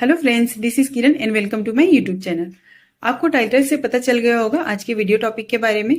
Hello friends, this is Kiran and welcome to my YouTube channel. आपको title से पता चल गया होगा आज के वीडियो टॉपिक के बारे में।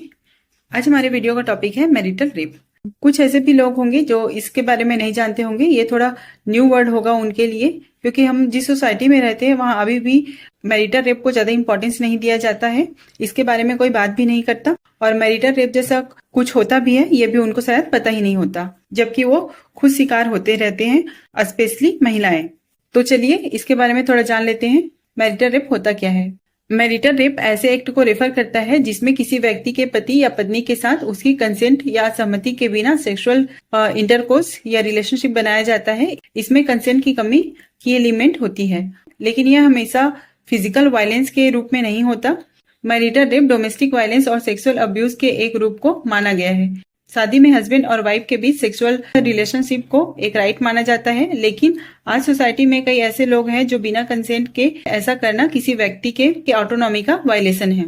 आज हमारे वीडियो का टॉपिक है मैरिटल रेप। कुछ ऐसे भी लोग होंगे जो इसके बारे में नहीं जानते होंगे, ये थोड़ा न्यू वर्ड होगा उनके लिए, क्योंकि हम जिस सोसाइटी में रहते हैं वहाँ अभी भी मैरिटल रेप को ज्यादा इंपॉर्टेंस नहीं दिया जाता है। इसके बारे में कोई बात भी नहीं करता और मैरिटल रेप जैसा कुछ होता भी है ये भी उनको शायद पता ही नहीं होता, जबकि वो खुद शिकार होते रहते हैं, स्पेशली महिलाएं। तो चलिए इसके बारे में थोड़ा जान लेते हैं। मैरिटल रेप होता क्या है? मैरिटल रेप ऐसे एक्ट को रेफर करता है जिसमें किसी व्यक्ति के पति या पत्नी के साथ उसकी कंसेंट या सहमति के बिना सेक्सुअल इंटरकोर्स या रिलेशनशिप बनाया जाता है। इसमें कंसेंट की कमी की एलिमेंट होती है, लेकिन यह हमेशा फिजिकल वायलेंस के रूप में नहीं होता। मैरिटल रेप डोमेस्टिक वायलेंस और सेक्सुअल अब्यूज के एक रूप को माना गया है। शादी में हस्बैंड और वाइफ के बीच सेक्सुअल रिलेशनशिप को एक राइट माना जाता है, लेकिन आज सोसाइटी में कई ऐसे लोग हैं जो बिना कंसेंट के ऐसा करना किसी व्यक्ति के ऑटोनॉमी का वायलेशन है।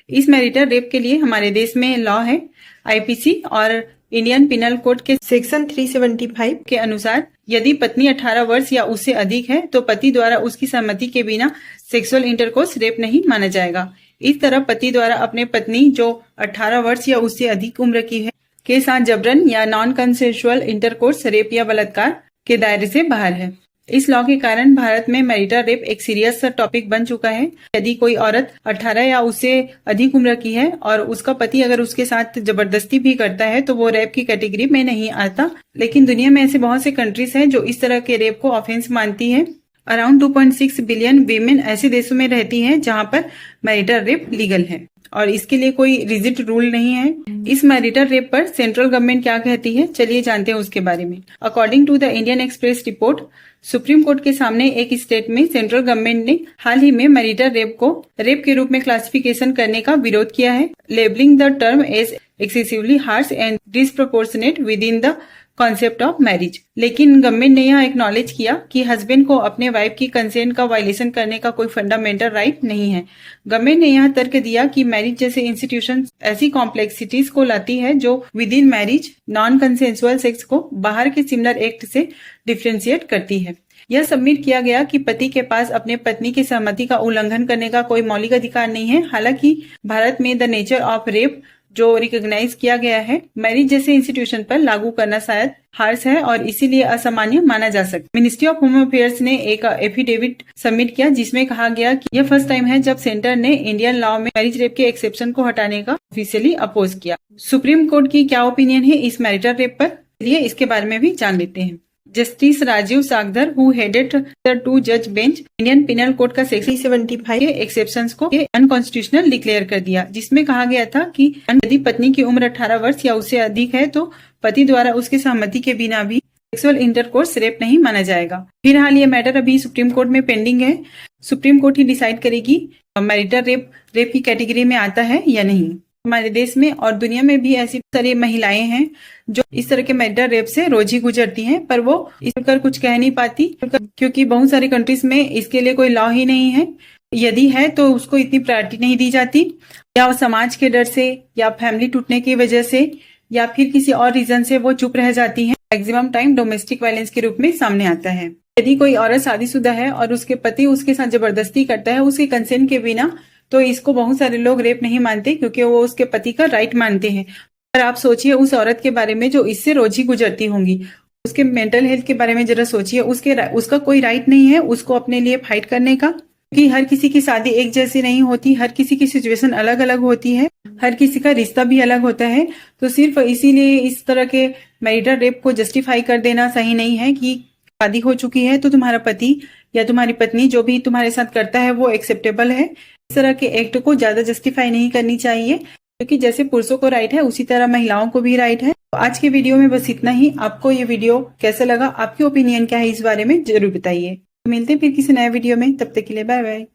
इस मैरिटल रेप के लिए हमारे देश में लॉ है। आईपीसी और इंडियन पिनल कोड के सेक्शन 375 के अनुसार यदि पत्नी 18 वर्ष या उससे अधिक है तो पति द्वारा उसकी सहमति के बिना सेक्सुअल इंटरकोर्स रेप नहीं माना जाएगा। इस तरह पति द्वारा अपने पत्नी जो 18 वर्ष या उससे अधिक उम्र की है के साथ जबरन या नॉन कंसेंसुअल इंटरकोर्स रेप या बलात्कार के दायरे से बाहर है। इस लॉ के कारण भारत में मैरिटल रेप एक सीरियस टॉपिक बन चुका है। यदि कोई औरत 18 या उससे अधिक उम्र की है और उसका पति अगर उसके साथ जबरदस्ती भी करता है तो वो रेप की कैटेगरी में नहीं आता, लेकिन दुनिया में ऐसे बहुत से कंट्रीज हैं जो इस तरह के रेप को ऑफेंस मानती है। अराउंड 2.6 बिलियन वीमेन ऐसे देशों में रहती हैं जहां पर मैरिटल रेप लीगल है और इसके लिए कोई रिजिड रूल नहीं है। इस मैरिटल रेप पर सेंट्रल गवर्नमेंट क्या कहती है, चलिए जानते हैं उसके बारे में। According to the Indian Express report, Supreme Court के सामने एक स्टेट में सेंट्रल गवर्नमेंट ने हाल ही में मैरिटल रेप को रेप के रूप में क्लासिफिकेशन करने का विरोध किया है, labelling the term as excessively harsh and disproportionate within the concept of marriage. लेकिन गवर्नमेंट ने यह एक्नॉलेज किया कि हस्बैंड को अपने वाइफ की कंसेंट का वायलेशन करने का कोई फंडामेंटल राइट नहीं है। गवर्नमेंट ने यह तर्क दिया कि मैरिज जैसे इंस्टीट्यूशन ऐसी कॉम्प्लेक्सिटीज को लाती है जो with in marriage non consensual sex को बाहर के सिमिलर एक्ट से डिफ्रेंशिएट करती है। यह सबमिट किया गया कि पति के पास अपने पत्नी की सहमति का उल्लंघन करने का कोई मौलिक अधिकार नहीं है। हालांकि भारत में द नेचर ऑफ रेप जो रिकॉग्नाइज किया गया है, मैरिज जैसे इंस्टीट्यूशन पर लागू करना शायद हार्श है और इसीलिए असामान्य माना जा सकता है। मिनिस्ट्री ऑफ होम अफेयर्स ने एक एफिडेविट सबमिट किया जिसमें कहा गया कि यह फर्स्ट टाइम है जब सेंटर ने इंडियन लॉ में मैरिज रेप के एक्सेप्शन को हटाने का ऑफिशियली अपोज किया। सुप्रीम कोर्ट की क्या ओपिनियन है इस मैरिटल रेप पर, चलिए इसके बारे में भी जान लेते हैं। Justice Rajiv Shakdher who headed the 2 जज बेंच इंडियन पिनल कोड का सेक्शन 375 के एक्सेप्शंस को अनकॉन्स्टिट्यूशनल डिक्लेयर कर दिया, जिसमें कहा गया था कि यदि पत्नी की उम्र 18 वर्ष या उससे अधिक है तो पति द्वारा उसकी सहमति के बिना भी सेक्सुअल इंटरकोर्स रेप नहीं माना जाएगा। फिलहाल ये मैटर अभी सुप्रीम कोर्ट में पेंडिंग है। सुप्रीम कोर्ट ही डिसाइड करेगी मैरिटल रेप की कैटेगरी में आता है या नहीं। हमारे देश में और दुनिया में भी ऐसी सारी महिलाएं हैं जो इस तरह के मैरिटल रेप से रोज ही गुजरती हैं, पर वो इस पर कुछ कह नहीं पाती क्योंकि बहुत सारी कंट्रीज में इसके लिए कोई लॉ ही नहीं है। यदि है तो उसको इतनी प्रायोरिटी नहीं दी जाती, या समाज के डर से या फैमिली टूटने की वजह से या फिर किसी और रीजन से वो चुप रह जाती हैं। मैक्सिमम टाइम डोमेस्टिक वायलेंस के रूप में सामने आता है। यदि कोई औरत शादीशुदा है और उसके पति उसके साथ जबरदस्ती करता है उसके कंसेंट के बिना, तो इसको बहुत सारे लोग रेप नहीं मानते क्योंकि वो उसके पति का राइट मानते हैं। पर आप सोचिए उस औरत के बारे में जो इससे रोज ही गुजरती होंगी, उसके मेंटल हेल्थ के बारे में जरा सोचिए। उसका कोई राइट नहीं है उसको अपने लिए फाइट करने का, क्योंकि हर किसी की शादी एक जैसी नहीं होती, हर किसी की सिचुएशन अलग अलग होती है, हर किसी का रिश्ता भी अलग होता है। तो सिर्फ इसीलिए इस तरह के मैरिटल रेप को जस्टिफाई कर देना सही नहीं है कि शादी हो चुकी है तो तुम्हारा पति या तुम्हारी पत्नी जो भी तुम्हारे साथ करता है वो एक्सेप्टेबल है। इस तरह के एक्ट को ज्यादा जस्टिफाई नहीं करनी चाहिए, क्योंकि जैसे पुरुषों को राइट है उसी तरह महिलाओं को भी राइट है। तो आज के वीडियो में बस इतना ही। आपको ये वीडियो कैसा लगा, आपकी ओपिनियन क्या है इस बारे में जरूर बताइए। मिलते हैं फिर किसी नए वीडियो में, तब तक के लिए बाय बाय।